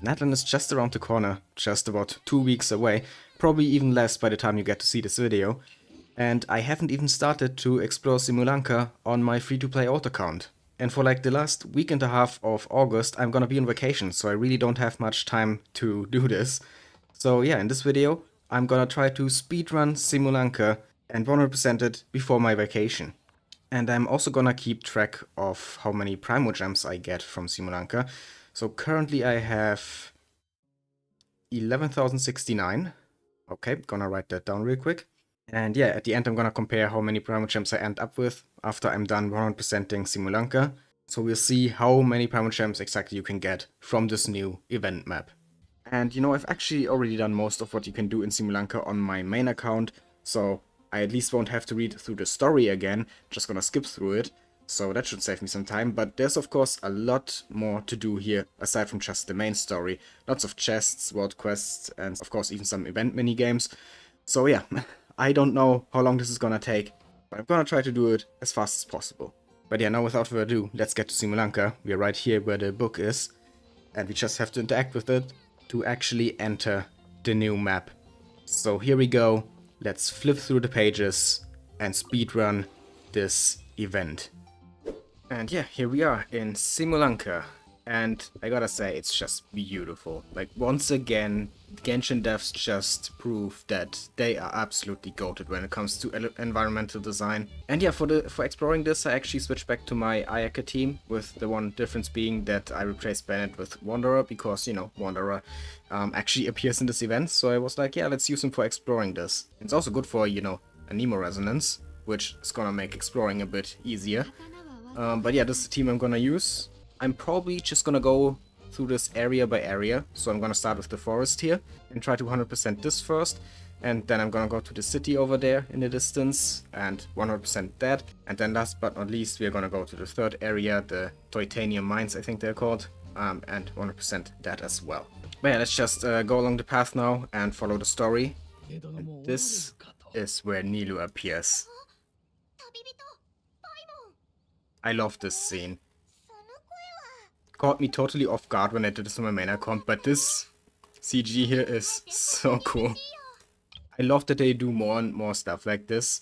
Natlan is just around the corner, just about 2 weeks away, probably even less by the time you get to see this video. And I haven't even started to explore Simulanka on my free-to-play alt account. And for like the last week and a half of August, I'm gonna be on vacation, so I really don't have much time to do this. So yeah, in this video, I'm gonna try to speedrun Simulanka and 100% it before my vacation. And I'm also gonna keep track of how many Primogems I get from Simulanka. So currently I have 11,069. Okay, gonna write that down real quick. And yeah, at the end I'm gonna compare how many Primogems I end up with after I'm done 100%ing Simulanka. So we'll see how many Primogems exactly you can get from this new event map. And you know, I've actually already done most of what you can do in Simulanka on my main account, so I at least won't have to read through the story again, just gonna skip through it, so that should save me some time. But there's of course a lot more to do here, aside from just the main story. Lots of chests, world quests, and of course even some event minigames. So yeah, I don't know how long this is gonna take, but I'm gonna try to do it as fast as possible. But yeah, now without further ado, let's get to Simulanka. We're right here where the book is, and we just have to interact with it to actually enter the new map. So here we go, let's flip through the pages and speedrun this event. And yeah, here we are in Simulanka, and I gotta say, it's just beautiful. Like, once again, Genshin devs just prove that they are absolutely goated when it comes to environmental design. And yeah, for exploring this, I actually switched back to my Ayaka team, with the one difference being that I replaced Bennett with Wanderer, because, you know, Wanderer actually appears in this event, so I was like, yeah, let's use him for exploring this. It's also good for, you know, a Nemo resonance, which is gonna make exploring a bit easier. But yeah, this is the team I'm gonna use. I'm probably just gonna go through this area by area, so I'm gonna start with the forest here and try to 100% this first, and then I'm gonna go to the city over there in the distance and 100% that, and then last but not least we're gonna go to the third area, the Titanium Mines I think they're called, and 100% that as well. But yeah, let's just go along the path now and follow the story. And this is where Nilou appears. I love this scene. Caught me totally off guard when I did this on my main account, but this CG here is so cool. I love that they do more and more stuff like this,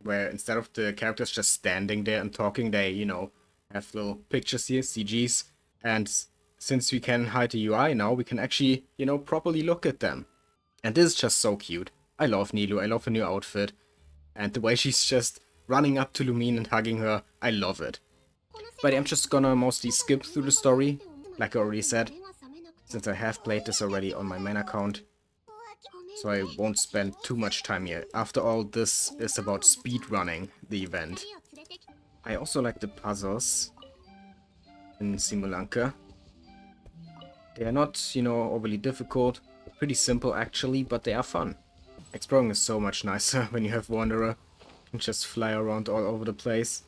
where instead of the characters just standing there and talking, they, you know, have little pictures here, CGs, and since we can hide the UI now, we can actually, you know, properly look at them. And this is just so cute. I love Nilou, I love her new outfit, and the way she's just running up to Lumine and hugging her, I love it. But I'm just gonna mostly skip through the story, like I already said, since I have played this already on my main account. So I won't spend too much time here. After all, this is about speedrunning the event. I also like the puzzles in Simulanka. They are not, you know, overly difficult, pretty simple actually, but they are fun. Exploring is so much nicer when you have Wanderer. You can just fly around all over the place.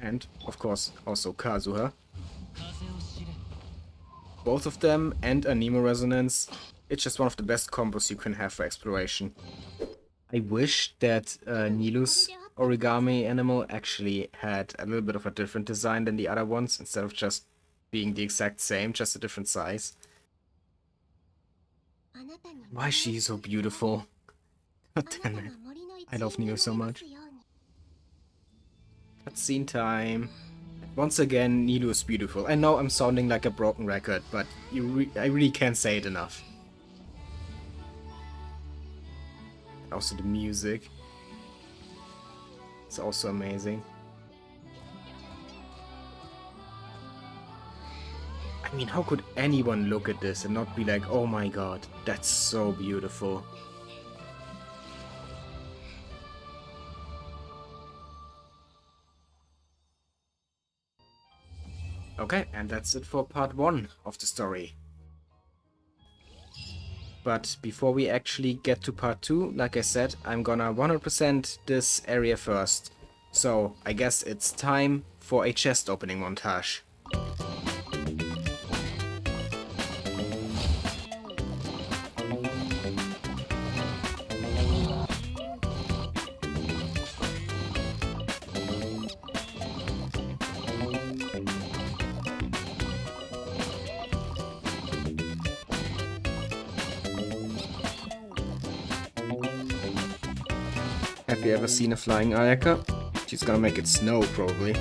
And, of course, also Kazuha. Both of them and a Nemo Resonance. It's just one of the best combos you can have for exploration. I wish that Nilou's origami animal actually had a little bit of a different design than the other ones, instead of just being the exact same, just a different size. Why is she so beautiful? God damn it. I love Nilou so much. Cutscene time. Once again, Nilou is beautiful. I know I'm sounding like a broken record, but I really can't say it enough. Also the music. It's also amazing. I mean, how could anyone look at this and not be like, oh my god, that's so beautiful. Okay, and that's it for part 1 of the story. But before we actually get to part 2, like I said, I'm gonna 100% this area first. So I guess it's time for a chest opening montage. If you ever seen a flying Ayaka, she's gonna make it snow, probably.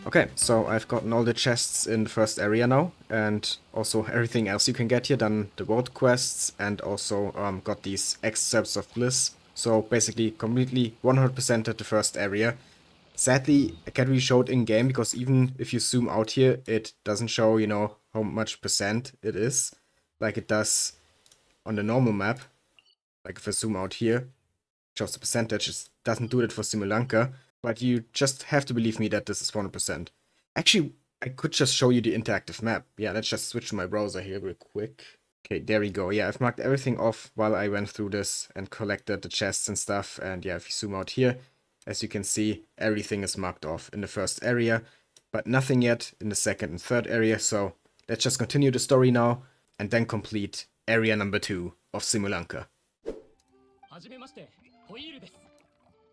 Okay, so I've gotten all the chests in the first area now, and also everything else you can get here, done the world quests, and also got these excerpts of bliss. So basically completely 100%ed the first area. Sadly, I can't really show it in-game, because even if you zoom out here, it doesn't show, you know, how much percent it is, like it does on the normal map. Like if I zoom out here, it shows the percentage. It doesn't do that for Simulanka. But you just have to believe me that this is 100%. Actually, I could just show you the interactive map. Yeah, let's just switch to my browser here real quick. Okay, there we go. Yeah, I've marked everything off while I went through this and collected the chests and stuff. And yeah, if you zoom out here, as you can see, everything is marked off in the first area, but nothing yet in the second and third area. So let's just continue the story now and then complete area number 2 of Simulanka.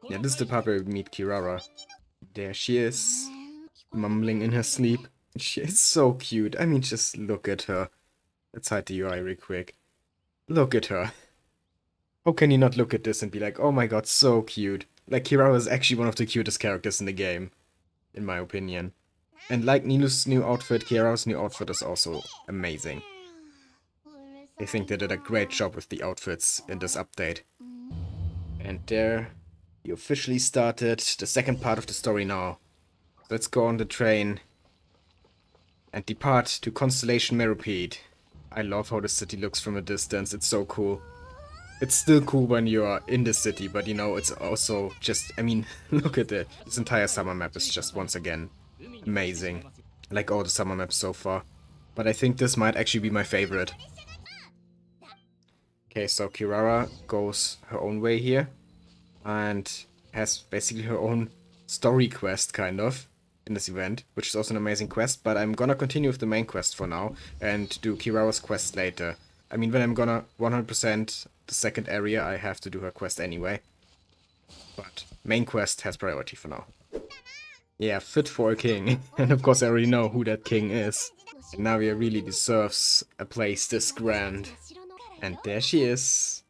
Yeah, this is the part where we meet Kirara. There she is, mumbling in her sleep. She is so cute. I mean, just look at her. Let's hide the UI real quick. Look at her. How can you not look at this and be like, oh my god, so cute. Like, Kirara is actually one of the cutest characters in the game, in my opinion. And like Nilu's new outfit, Kirara's new outfit is also amazing. I think they did a great job with the outfits in this update. And there, you officially started the second part of the story now. Let's go on the train and depart to Constellation Metropole. I love how the city looks from a distance, it's so cool. It's still cool when you are in the city, but you know, it's also just, I mean, look at it. This entire summer map is just once again amazing. Like all the summer maps so far. But I think this might actually be my favorite. Okay, so Kirara goes her own way here. And has basically her own story quest, kind of, in this event, which is also an amazing quest, but I'm gonna continue with the main quest for now, and do Kirara's quest later. I mean, when I'm gonna 100% the second area, I have to do her quest anyway. But main quest has priority for now. Yeah, fit for a king. And of course I already know who that king is. And Navia really deserves a place this grand. And there she is.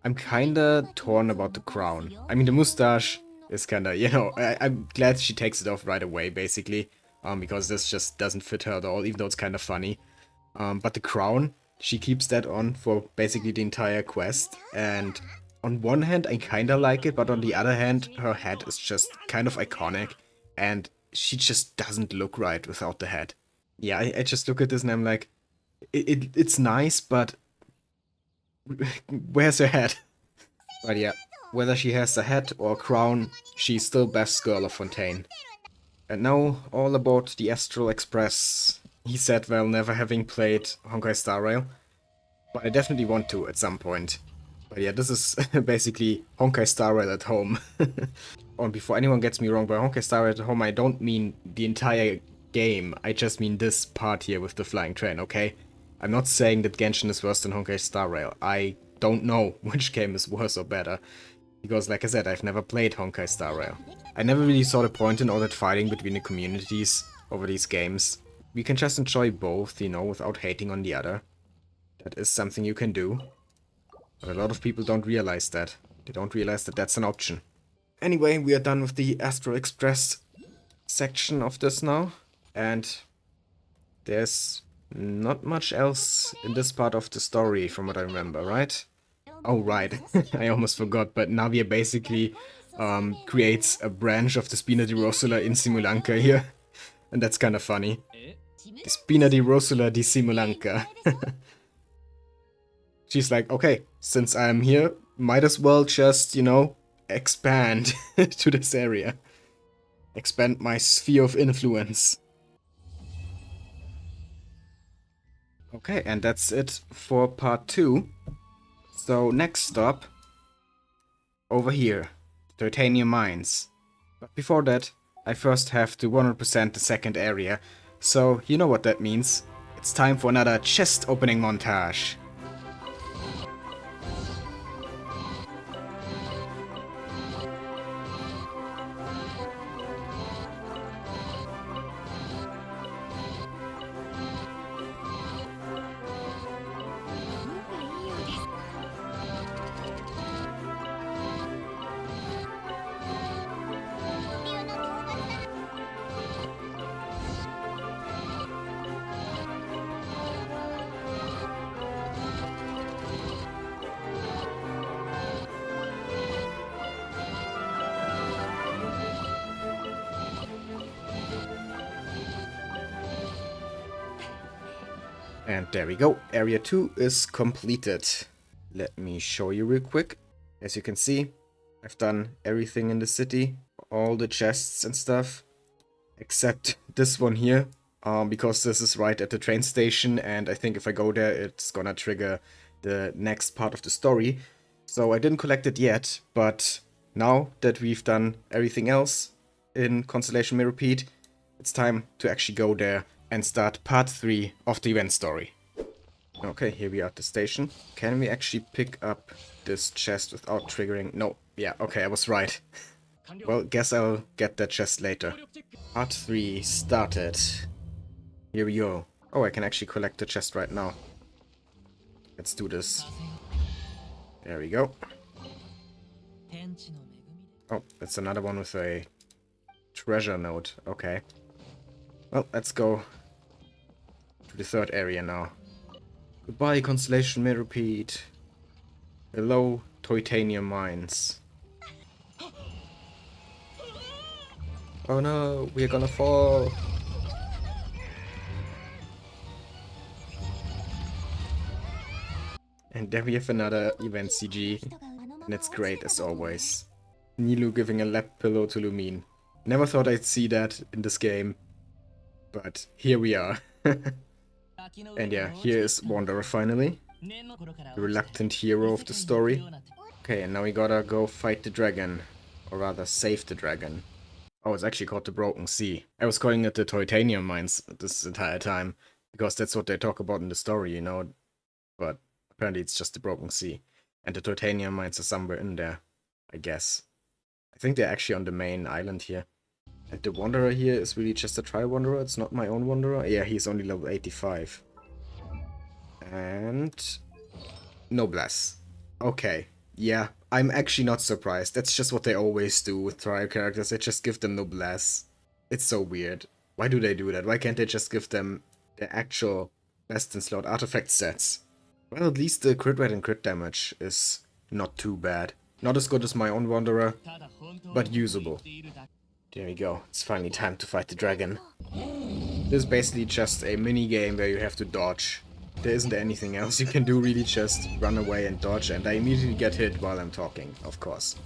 I'm kinda torn about the crown. I mean, the mustache is kinda, you know, I'm glad she takes it off right away, basically. Because this just doesn't fit her at all, even though it's kinda funny. But the crown, she keeps that on for basically the entire quest. And on one hand, I kinda like it, but on the other hand, her head is just kind of iconic. And she just doesn't look right without the head. Yeah, I just look at this and I'm like, it's nice, but where's her head? But yeah, whether she has a hat or a crown, she's still best girl of Fontaine. And now, all about the Astral Express. He said while never having played Honkai Star Rail. But I definitely want to at some point. But yeah, this is basically Honkai Star Rail at home. And before anyone gets me wrong, by Honkai Star Rail at home, I don't mean the entire game. I just mean this part here with the flying train, okay? I'm not saying that Genshin is worse than Honkai Star Rail. I don't know which game is worse or better. Because like I said, I've never played Honkai Star Rail. I never really saw the point in all that fighting between the communities over these games. We can just enjoy both, you know, without hating on the other. That is something you can do. But a lot of people don't realize that. They don't realize that that's an option. Anyway, we are done with the Astral Express section of this now. And there's not much else in this part of the story from what I remember, right? Oh, right. I almost forgot, but Navia basically creates a branch of the Spina di Rosula in Simulanka here. And that's kind of funny. The Spina di Rosula di Simulanka. She's like, okay, since I'm here, might as well just, you know, expand to this area. Expand my sphere of influence. Okay, and that's it for part 2. So next stop, over here, Titanium Mines. But before that, I first have to 100% the second area. So you know what that means. It's time for another chest opening montage. And there we go. Area 2 is completed. Let me show you real quick. As you can see, I've done everything in the city. All the chests and stuff. Except this one here. Because this is right at the train station. And I think if I go there, it's gonna trigger the next part of the story. So I didn't collect it yet. But now that we've done everything else in Constellation may repeat, it's time to actually go there and start part 3 of the event story. Okay, here we are at the station. Can we actually pick up this chest without triggering? No. Yeah, okay, I was right. Well, guess I'll get that chest later. Part 3 started. Here we go. Oh, I can actually collect the chest right now. Let's do this. There we go. Oh, that's another one with a treasure note. Okay. Well, let's go to the third area now. Goodbye, Constellation may repeat. Hello, titanium mines. Oh no, we're gonna fall. And there we have another event CG. And it's great as always. Nilou giving a lap pillow to Lumine. Never thought I'd see that in this game. But here we are. And yeah, here is Wanderer finally. The reluctant hero of the story. Okay, and now we gotta go fight the dragon. Or rather, save the dragon. Oh, it's actually called the Broken Sea. I was calling it the Titanium Mines this entire time. Because that's what they talk about in the story, you know. But apparently it's just the Broken Sea. And the Titanium Mines are somewhere in there, I guess. I think they're actually on the main island here. And the Wanderer here is really just a trial Wanderer. It's not my own Wanderer. Yeah, he's only level 85. And Noblesse. Okay. Yeah, I'm actually not surprised. That's just what they always do with trial characters. They just give them Noblesse. It's so weird. Why do they do that? Why can't they just give them the actual best in slot artifact sets? Well, at least the crit rate and crit damage is not too bad. Not as good as my own Wanderer, but usable. There we go. It's finally time to fight the dragon. This is basically just a mini game where you have to dodge. There isn't anything else you can do, really just run away and dodge, and I immediately get hit while I'm talking, of course.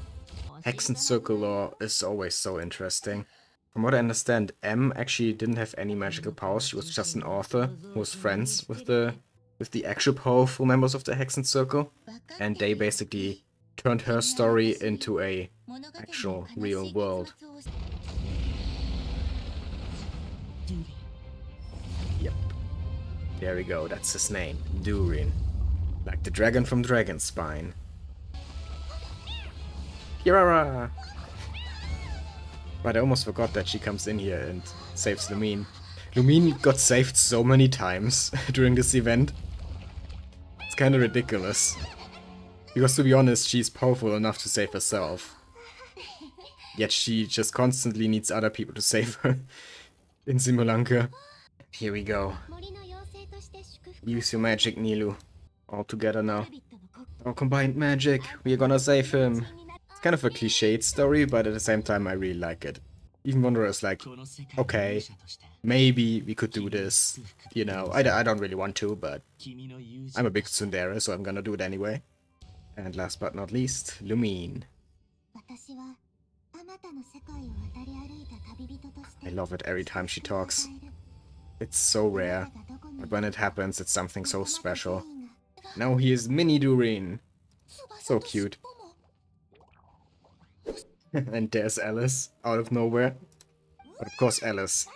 Hexen Circle lore is always so interesting. From what I understand, M actually didn't have any magical powers. She was just an author who was friends with the actual powerful members of the Hexen Circle, and they basically turned her story into a actual real world. Yep. There we go, that's his name. Durin. Like the dragon from Dragon's Spine. Kirara! But I almost forgot that she comes in here and saves Lumine. Lumine got saved so many times during this event. It's kinda ridiculous. Because to be honest, she's powerful enough to save herself. Yet she just constantly needs other people to save her in Simulanka. Here we go. Use your magic, Nilou. All together now. Our combined magic, we're gonna save him. It's kind of a cliched story, but at the same time I really like it. Even Wanderer is like, okay, maybe we could do this. You know, I don't really want to, but I'm a big tsundere, so I'm gonna do it anyway. And last but not least, Lumine. I love it every time she talks. It's so rare, but when it happens, it's something so special. Now he is Mini Durin. So cute. And there's Alice, out of nowhere. But of course Alice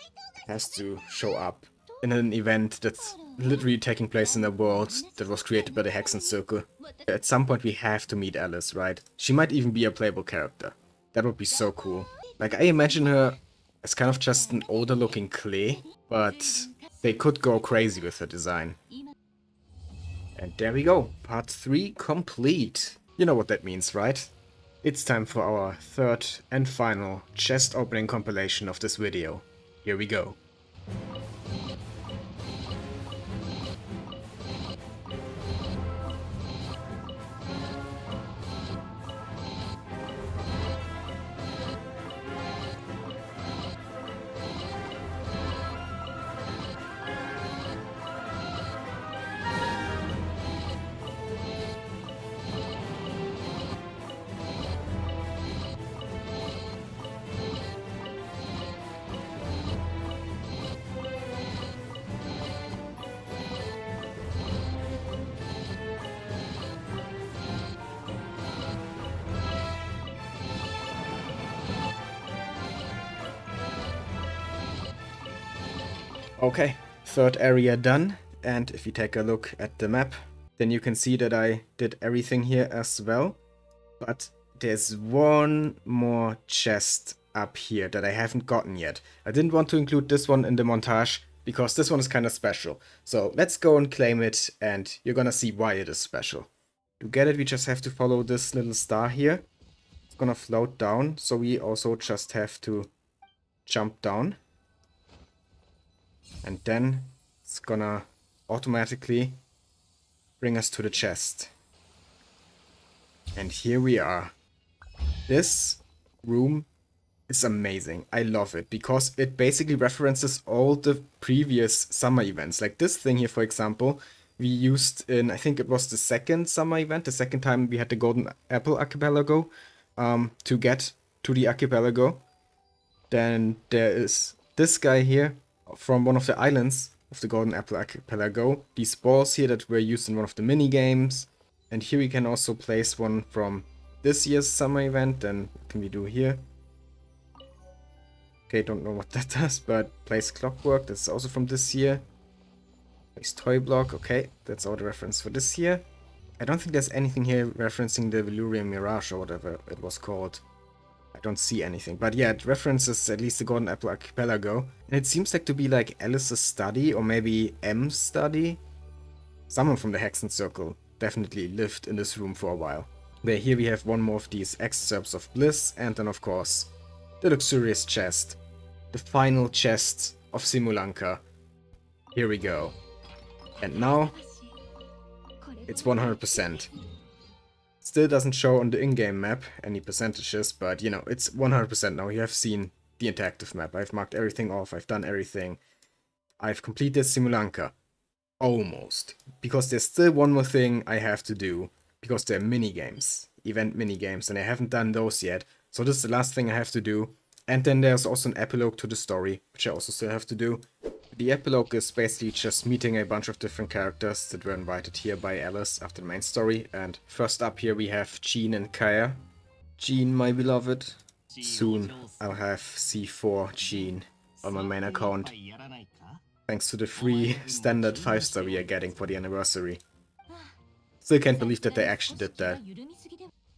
has to show up in an event that's literally taking place in a world that was created by the Hexen Circle. At some point we have to meet Alice, right? She might even be a playable character. That would be so cool. Like, I imagine her as kind of just an older looking Clay, but they could go crazy with her design. And there we go, part 3 complete. You know what that means, right? It's time for our third and final chest opening compilation of this video. Here we go. Okay, third area done. And if you take a look at the map, then you can see that I did everything here as well. But there's one more chest up here that I haven't gotten yet. I didn't want to include this one in the montage because this one is kind of special. So let's go and claim it, and you're gonna see why it is special. To get it, we just have to follow this little star here. It's gonna float down, so we also just have to jump down. And then it's gonna automatically bring us to the chest. And here we are. This room is amazing. I love it because it basically references all the previous summer events. Like this thing here, for example, we used in, I think it was the second summer event, the second time we had the Golden Apple Archipelago to get to the archipelago. Then there is this guy here from one of the islands of the Golden Apple Archipelago. These balls here that were used in one of the mini games. And here we can also place one from this year's summer event. Then what can we do here? Okay, don't know what that does, but place clockwork. That's also from this year. Place toy block. Okay, that's all the reference for this year. I don't think there's anything here referencing the Velurian Mirage or whatever it was called. I don't see anything. But yeah, it references at least the Golden Apple Archipelago. And it seems like to be like Alice's study or maybe M's study. Someone from the Hexen Circle definitely lived in this room for a while. Where here we have one more of these excerpts of bliss, and then of course the luxurious chest. The final chest of Simulanka. Here we go. And now it's 100%. Still doesn't show on the in-game map any percentages, but you know, it's 100% now. You have seen the interactive map. I've marked everything off, I've done everything. I've completed Simulanka. Almost. Because there's still one more thing I have to do. Because they're minigames. Event minigames. And I haven't done those yet. So this is the last thing I have to do. And then there's also an epilogue to the story. Which I also still have to do. The epilogue is basically just meeting a bunch of different characters that were invited here by Alice after the main story. And first up here we have Jean and Kaya. Jean, my beloved. Soon I'll have C4 Jean on my main account. Thanks to the free standard 5-star we are getting for the anniversary. Still can't believe that they actually did that.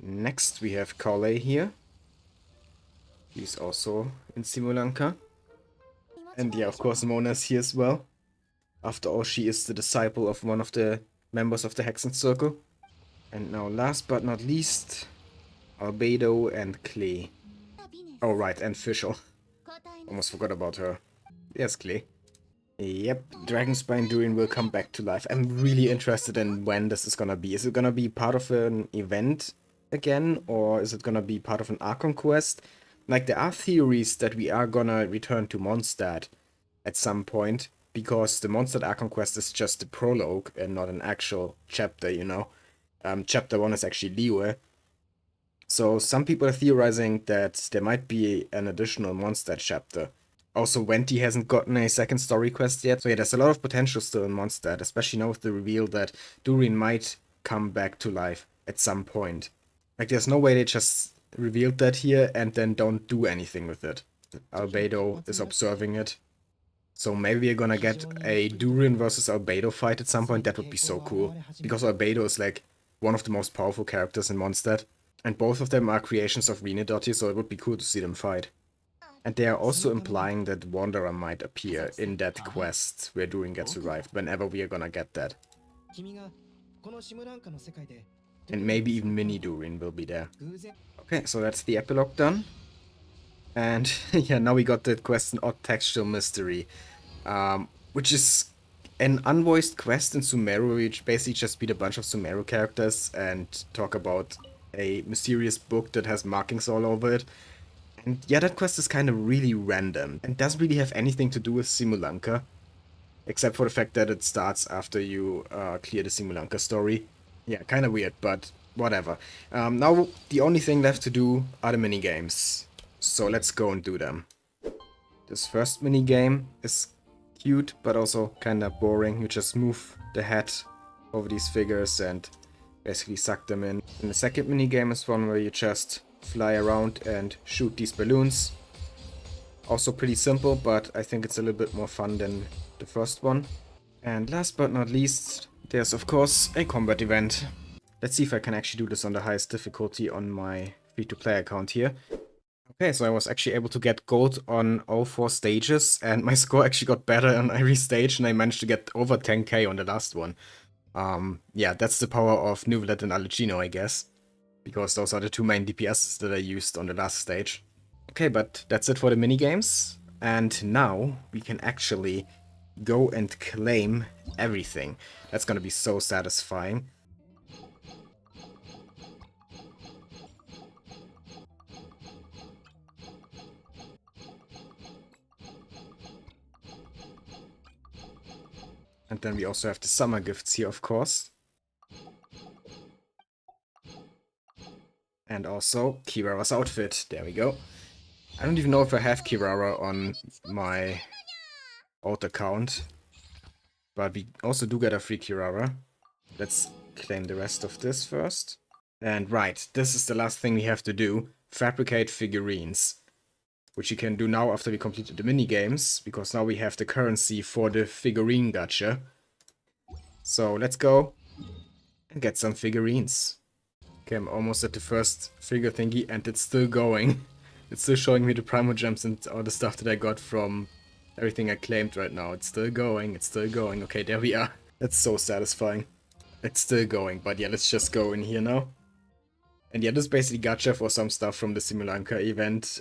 Next we have Carley here. He's also in Simulanka. And yeah, of course Mona's here as well. After all, she is the disciple of one of the members of the Hexen Circle. And now last but not least, Albedo and Klee. Oh right, and Fischl. Almost forgot about her. Yes, Klee. Yep, Dragonspine Durin will come back to life. I'm really interested in when this is gonna be. Is it gonna be part of an event again? Or is it gonna be part of an Archon quest? Like, there are theories that we are gonna return to Mondstadt at some point. Because the Mondstadt Archon quest is just a prologue and not an actual chapter, you know. Chapter 1 is actually Liyue. So some people are theorizing that there might be an additional Mondstadt chapter. Also, Venti hasn't gotten a second story quest yet. So yeah, there's a lot of potential still in Mondstadt, especially now with the reveal that Durin might come back to life at some point. Like, there's no way they just revealed that here and then don't do anything with it. Albedo is observing it. So maybe we're gonna get a Durin versus Albedo fight at some point. That would be so cool. Because Albedo is like one of the most powerful characters in Mondstadt. And both of them are creations of Venedottir, so it would be cool to see them fight. And they are also implying that Wanderer might appear in that quest where Durin gets revived, whenever we are gonna get that. And maybe even Mini Durin will be there. Okay, so that's the epilogue done. And yeah, now we got the quest in Odd Textual Mystery. Which is an unvoiced quest in Sumeru, which basically just beat a bunch of Sumeru characters and talk about a mysterious book that has markings all over it. And yeah, that quest is kind of really random and doesn't really have anything to do with Simulanka. Except for the fact that it starts after you clear the Simulanka story. Yeah, kind of weird, but whatever. Now the only thing left to do are the minigames. So let's go and do them. This first minigame is cute, but also kind of boring. You just move the head over these figures and basically suck them in. And the second minigame is one where you just fly around and shoot these balloons. Also pretty simple, but I think it's a little bit more fun than the first one. And last but not least, there's of course a combat event. Let's see if I can actually do this on the highest difficulty on my free-to-play account here. Okay, so I was actually able to get gold on all 4 stages, and my score actually got better on every stage, and I managed to get over 10k on the last one. Yeah, that's the power of Nuvelet and Alucino, I guess. Because those are the 2 main DPSs that I used on the last stage. Okay, but that's it for the minigames. And now we can actually go and claim everything. That's gonna be so satisfying. And then we also have the summer gifts here, of course. And also Kirara's outfit. There we go. I don't even know if I have Kirara on my old account. But we also do get a free Kirara. Let's claim the rest of this first. And right, this is the last thing we have to do. Fabricate figurines. Which you can do now after we completed the minigames. Because now we have the currency for the figurine gacha. So let's go and get some figurines. Okay, I'm almost at the first figure thingy and it's still going. It's still showing me the Primogems and all the stuff that I got from everything I claimed right now. It's still going, it's still going. Okay, there we are. That's so satisfying. It's still going, but yeah, let's just go in here now. And yeah, this is basically gacha for some stuff from the Simulanka event,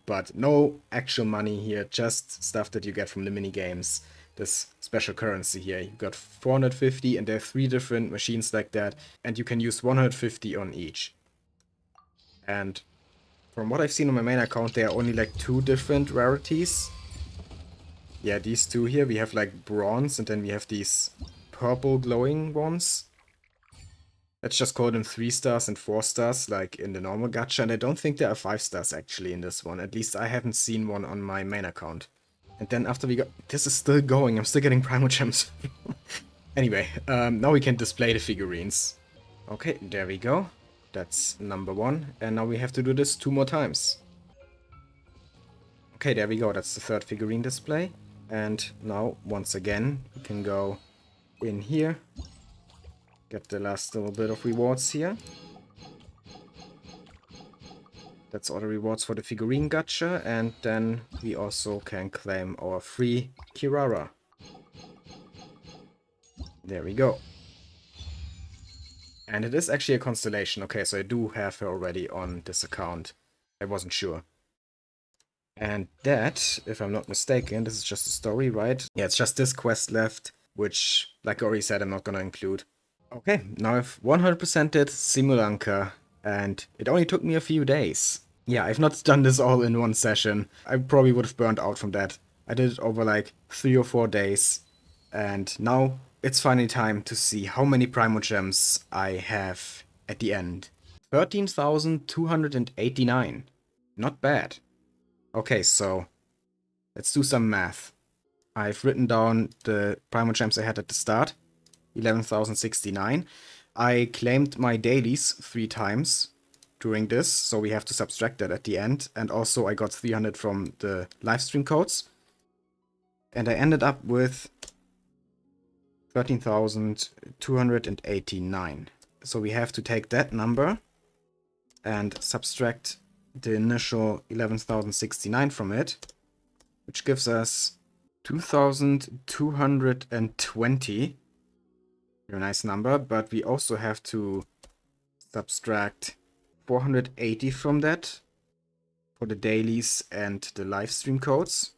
but no actual money here, just stuff that you get from the minigames. This special currency here. You got 450 and there are 3 different machines like that, and you can use 150 on each. And from what I've seen on my main account, there are only like 2 different rarities. Yeah, these 2 here, we have like bronze and then we have these purple glowing ones. Let's just call them 3 stars and 4 stars, like in the normal gacha, and I don't think there are 5 stars actually in this one. At least I haven't seen one on my main account. And then after we got... This is still going, I'm still getting Primogems. Anyway, now we can display the figurines. Okay, there we go. That's number 1, and now we have to do this 2 more times. Okay, there we go, that's the 3rd figurine display. And now, once again, we can go in here. Get the last little bit of rewards here. That's all the rewards for the figurine gacha, and then we also can claim our free Kirara. There we go. And it is actually a Constellation. Okay, so I do have her already on this account. I wasn't sure. And that, if I'm not mistaken, this is just a story, right? Yeah, it's just this quest left, which, like I already said, I'm not gonna include. Okay, now I've 100%ed Simulanka, and it only took me a few days. Yeah, I've not done this all in one session. I probably would have burned out from that. I did it over like 3 or 4 days, and now it's finally time to see how many Primogems I have at the end. 13,289. Not bad. Okay, so let's do some math. I've written down the Primogems I had at the start. 11,069. I claimed my dailies 3 times during this, so we have to subtract that at the end. And also I got 300 from the livestream codes. And I ended up with 13,289. So we have to take that number and subtract the initial 11,069 from it, which gives us 2,220. Very nice number, but we also have to subtract 480 from that for the dailies and the live stream codes,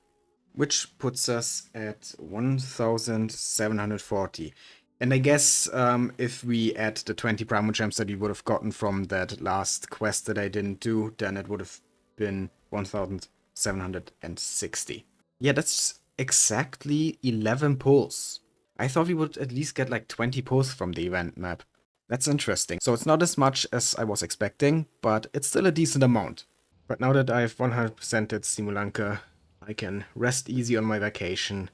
which puts us at 1,740. And I guess if we add the 20 Primogems that we would have gotten from that last quest that I didn't do, then it would have been 1,760. Yeah, that's exactly 11 pulls. I thought we would at least get like 20 pulls from the event map. That's interesting. So it's not as much as I was expecting, but it's still a decent amount. But now that I've 100%ed Simulanka, I can rest easy on my vacation,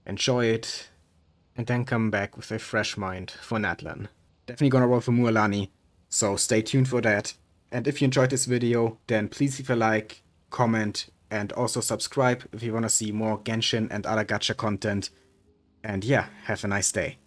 enjoy it, and then come back with a fresh mind for Natlan. Definitely gonna roll for Mualani, so stay tuned for that. And if you enjoyed this video, then please leave a like, comment, and also subscribe if you want to see more Genshin and other gacha content. And yeah, have a nice day.